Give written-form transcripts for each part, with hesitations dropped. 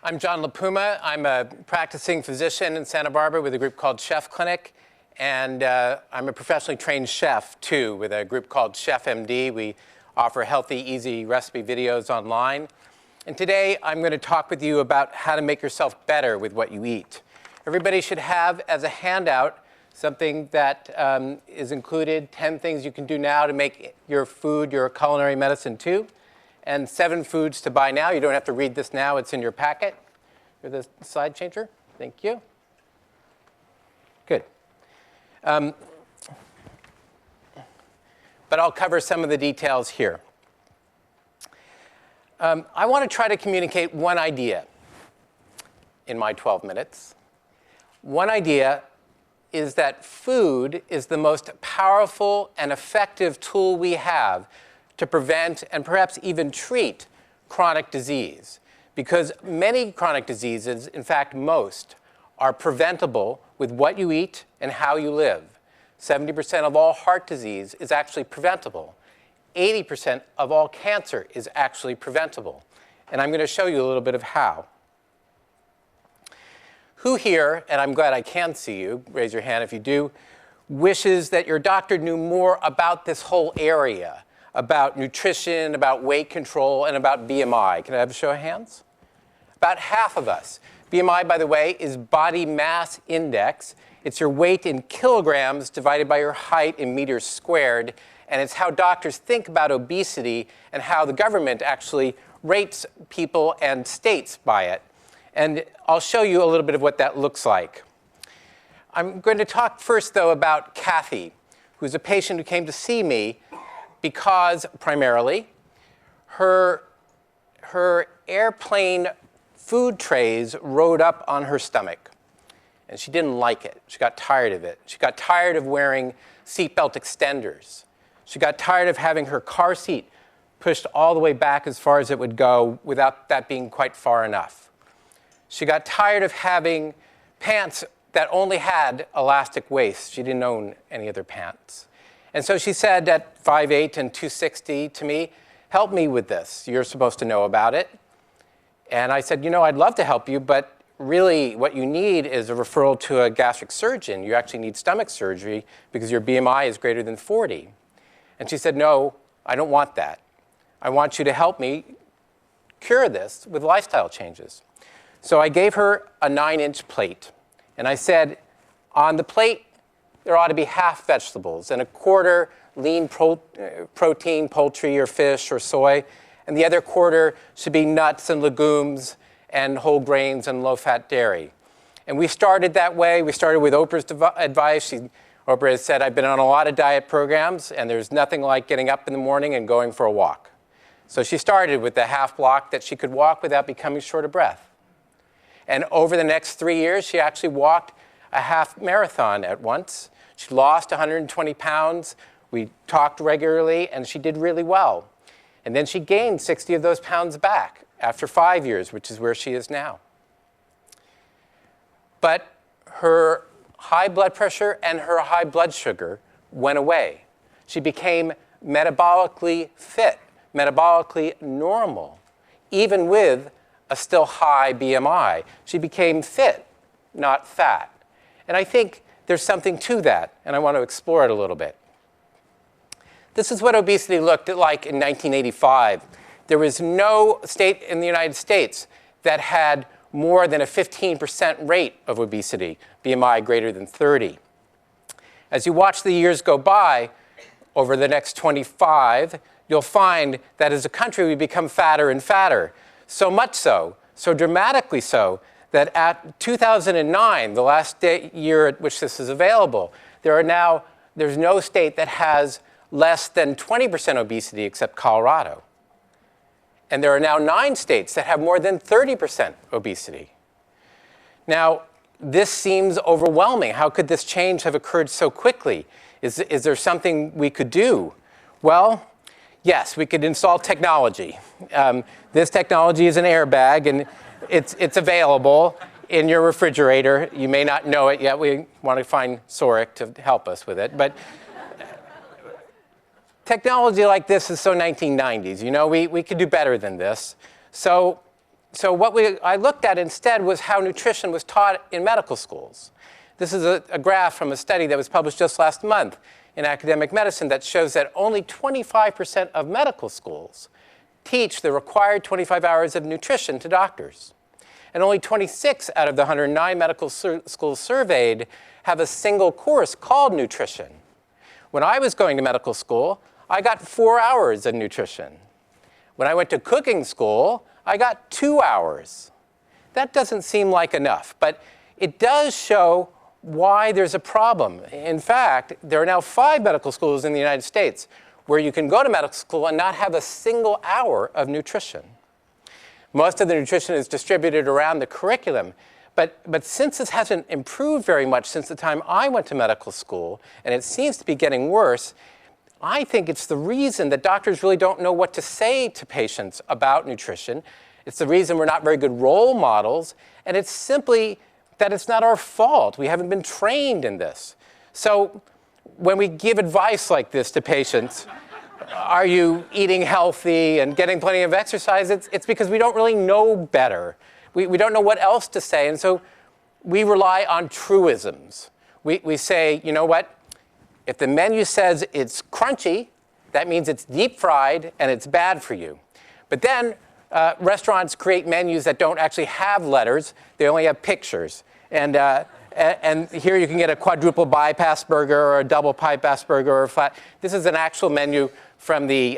I'm John LaPuma. I'm a practicing physician in Santa Barbara with a group called Chef Clinic. And I'm a professionally trained chef, too, with a group called ChefMD. We offer healthy, easy recipe videos online. And today, I'm going to talk with you about how to make yourself better with what you eat. Everybody should have, as a handout, something that is included, 10 things you can do now to make your food your culinary medicine, too. And 7 foods to buy now. You don't have to read this now. It's in your packet. You're the slide changer. Thank you. Good. But I'll cover some of the details here. I want to try to communicate one idea in my 12 minutes. One idea is that food is the most powerful and effective tool we have to prevent and perhaps even treat chronic disease. Because many chronic diseases, in fact most, are preventable with what you eat and how you live. 70% of all heart disease is actually preventable. 80% of all cancer is actually preventable. And I'm going to show you a little bit of how. Who here, and I'm glad I can see you, raise your hand if you do, wishes that your doctor knew more about this whole area, about nutrition, about weight control, and about BMI? Can I have a show of hands? About half of us. BMI, by the way, is body mass index. It's your weight in kilograms divided by your height in meters squared. And it's how doctors think about obesity and how the government actually rates people and states by it. And I'll show you a little bit of what that looks like. I'm going to talk first, though, about Kathy, who's a patient who came to see me because, primarily, her airplane food trays rode up on her stomach. And she didn't like it. She got tired of it. She got tired of wearing seatbelt extenders. She got tired of having her car seat pushed all the way back as far as it would go without that being quite far enough. She got tired of having pants that only had elastic waist. She didn't own any other pants. And so she said at 5'8" and 260 to me, help me with this. You're supposed to know about it. And I said, you know, I'd love to help you, but really what you need is a referral to a gastric surgeon. You actually need stomach surgery because your BMI is greater than 40. And she said, no, I don't want that. I want you to help me cure this with lifestyle changes. So I gave her a 9-inch plate. And I said, on the plate, there ought to be half vegetables and a quarter lean protein, poultry or fish or soy, and the other quarter should be nuts and legumes and whole grains and low-fat dairy. And we started that way. We started with Oprah's advice. Oprah has said, I've been on a lot of diet programs, and there's nothing like getting up in the morning and going for a walk. So she started with the half block that she could walk without becoming short of breath. And over the next 3 years, she actually walked a half marathon at once. She lost 120 pounds. We talked regularly, and she did really well. And then she gained 60 of those pounds back after 5 years, which is where she is now. But her high blood pressure and her high blood sugar went away. She became metabolically fit, metabolically normal, even with a still high BMI. She became fit, not fat. And I think there's something to that, and I want to explore it a little bit. This is what obesity looked like in 1985. There was no state in the United States that had more than a 15% rate of obesity, BMI greater than 30. As you watch the years go by, over the next 25, you'll find that as a country we become fatter and fatter. So much so, so dramatically so, that at 2009, the last year at which this is available, there's no state that has less than 20% obesity except Colorado. And there are now 9 states that have more than 30% obesity. Now, this seems overwhelming. How could this change have occurred so quickly? Is there something we could do? Well, yes, we could install technology. This technology is an airbag, and it's available in your refrigerator. You may not know it yet. We want to find Soric to help us with it. But technology like this is so 1990s. You know, we could do better than this. So so what I looked at instead was how nutrition was taught in medical schools. This is a graph from a study that was published just last month in Academic Medicine that shows that only 25% of medical schools teach the required 25 hours of nutrition to doctors. And only 26 out of the 109 medical schools surveyed have a single course called nutrition. When I was going to medical school, I got 4 hours of nutrition. When I went to cooking school, I got 2 hours. That doesn't seem like enough, but it does show why there's a problem. In fact, there are now 5 medical schools in the United States where you can go to medical school and not have a single hour of nutrition. Most of the nutrition is distributed around the curriculum, but since this hasn't improved very much since the time I went to medical school, and it seems to be getting worse, I think it's the reason that doctors really don't know what to say to patients about nutrition. It's the reason we're not very good role models, and it's simply that it's not our fault. We haven't been trained in this. So when we give advice like this to patients, are you eating healthy and getting plenty of exercise? It's because we don't really know better. We don't know what else to say, and so we rely on truisms. We say, you know what? If the menu says it's crunchy, that means it's deep fried and it's bad for you. But then restaurants create menus that don't actually have letters. They only have pictures. And here you can get a quadruple bypass burger or a double bypass burger or a flat. This is an actual menu from the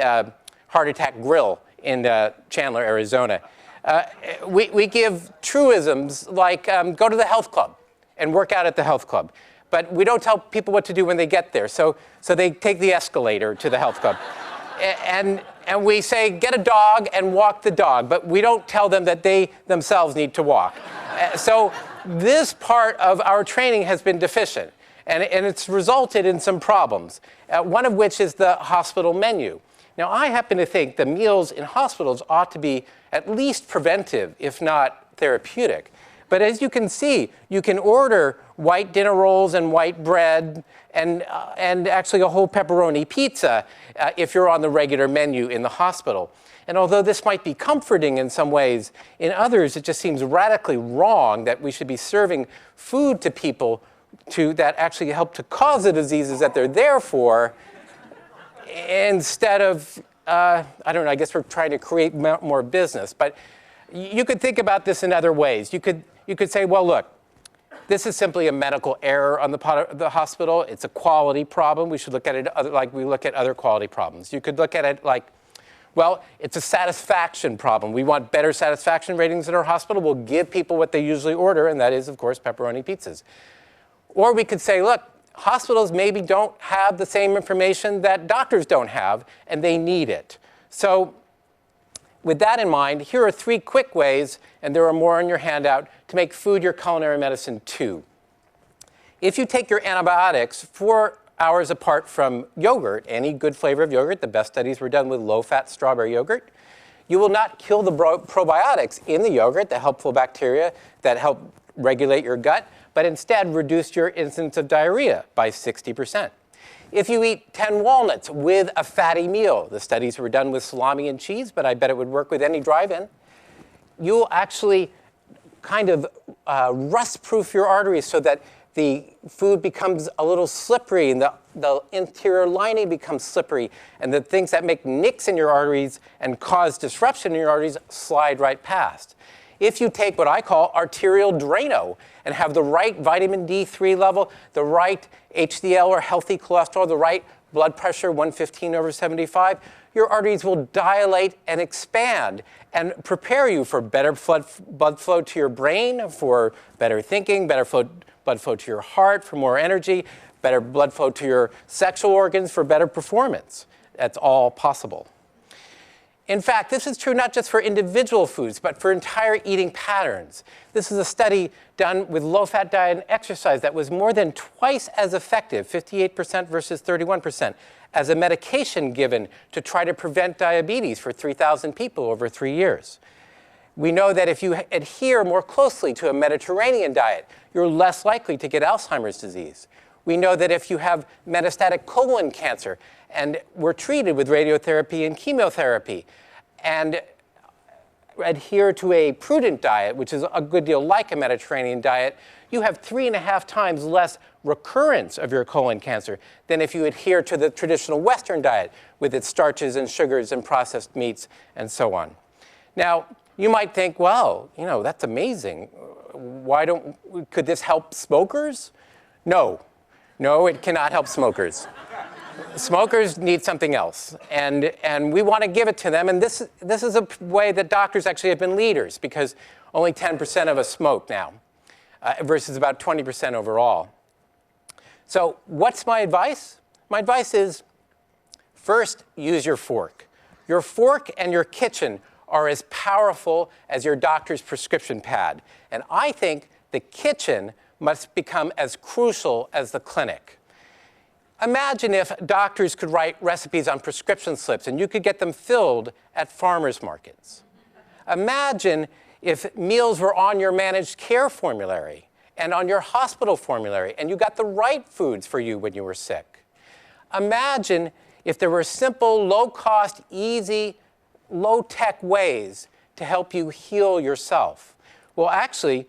Heart Attack Grill in Chandler, Arizona. We give truisms like go to the health club and work out at the health club. But we don't tell people what to do when they get there. So they take the escalator to the health club. And we say, get a dog and walk the dog. But we don't tell them that they themselves need to walk. So this part of our training has been deficient. And it's resulted in some problems, one of which is the hospital menu. Now, I happen to think the meals in hospitals ought to be at least preventive, if not therapeutic. But as you can see, you can order white dinner rolls and white bread and actually a whole pepperoni pizza if you're on the regular menu in the hospital. And although this might be comforting in some ways, in others it just seems radically wrong that we should be serving food to people that actually help to cause the diseases that they're there for, instead of, I don't know, I guess we're trying to create more business. But you could think about this in other ways. You could say, well, look, this is simply a medical error on the part of the hospital. It's a quality problem. We should look at it like we look at other quality problems. You could look at it like, well, it's a satisfaction problem. We want better satisfaction ratings in our hospital. We'll give people what they usually order, and that is, of course, pepperoni pizzas. Or we could say, look, hospitals maybe don't have the same information that doctors don't have, and they need it. So with that in mind, here are 3 quick ways, and there are more on your handout, to make food your culinary medicine too. If you take your antibiotics 4 hours apart from yogurt, any good flavor of yogurt, the best studies were done with low-fat strawberry yogurt, you will not kill the probiotics in the yogurt, the helpful bacteria that help regulate your gut, but instead reduce your incidence of diarrhea by 60%. If you eat 10 walnuts with a fatty meal, the studies were done with salami and cheese, but I bet it would work with any drive-in, you'll actually kind of rust-proof your arteries so that the food becomes a little slippery and the interior lining becomes slippery, and the things that make nicks in your arteries and cause disruption in your arteries slide right past. If you take what I call arterial Drano and have the right vitamin D3 level, the right HDL or healthy cholesterol, the right blood pressure, 115/75, your arteries will dilate and expand and prepare you for better blood flow to your brain, for better thinking, better blood flow to your heart, for more energy, better blood flow to your sexual organs, for better performance. That's all possible. In fact, this is true not just for individual foods, but for entire eating patterns. This is a study done with low-fat diet and exercise that was more than twice as effective, 58% versus 31%, as a medication given to try to prevent diabetes for 3,000 people over 3 years. We know that if you adhere more closely to a Mediterranean diet, you're less likely to get Alzheimer's disease. We know that if you have metastatic colon cancer and were treated with radiotherapy and chemotherapy and adhere to a prudent diet, which is a good deal like a Mediterranean diet, you have 3.5 times less recurrence of your colon cancer than if you adhere to the traditional Western diet with its starches and sugars and processed meats and so on. Now, you might think, well, that's amazing. Could this help smokers? No, it cannot help smokers. Smokers need something else, and we want to give it to them. And this is a way that doctors actually have been leaders, because only 10% of us smoke now, versus about 20% overall. So what's my advice? My advice is, first, use your fork. Your fork and your kitchen are as powerful as your doctor's prescription pad. And I think the kitchen must become as crucial as the clinic. Imagine if doctors could write recipes on prescription slips and you could get them filled at farmers markets. Imagine if meals were on your managed care formulary and on your hospital formulary and you got the right foods for you when you were sick. Imagine if there were simple, low-cost, easy, low-tech ways to help you heal yourself. Well, actually,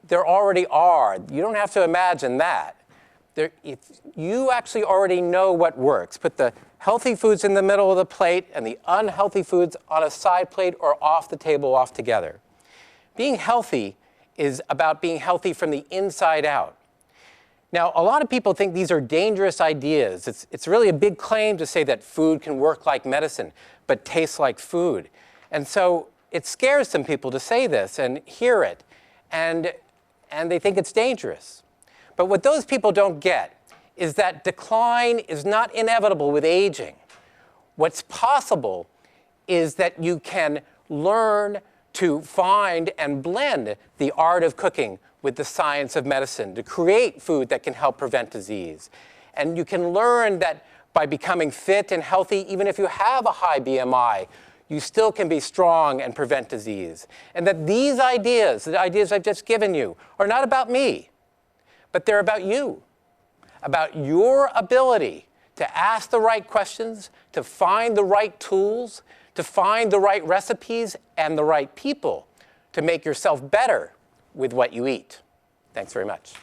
there already are. You don't have to imagine that. If you actually already know what works, put the healthy foods in the middle of the plate and the unhealthy foods on a side plate or off the table altogether. Being healthy is about being healthy from the inside out. Now, a lot of people think these are dangerous ideas. It's really a big claim to say that food can work like medicine, but taste like food. And so it scares some people to say this and hear it, and they think it's dangerous. But what those people don't get is that decline is not inevitable with aging. What's possible is that you can learn to find and blend the art of cooking with the science of medicine to create food that can help prevent disease. And you can learn that by becoming fit and healthy, even if you have a high BMI, you still can be strong and prevent disease. And that these ideas, the ideas I've just given you, are not about me, but they're about you, about your ability to ask the right questions, to find the right tools, to find the right recipes and the right people to make yourself better with what you eat. Thanks very much.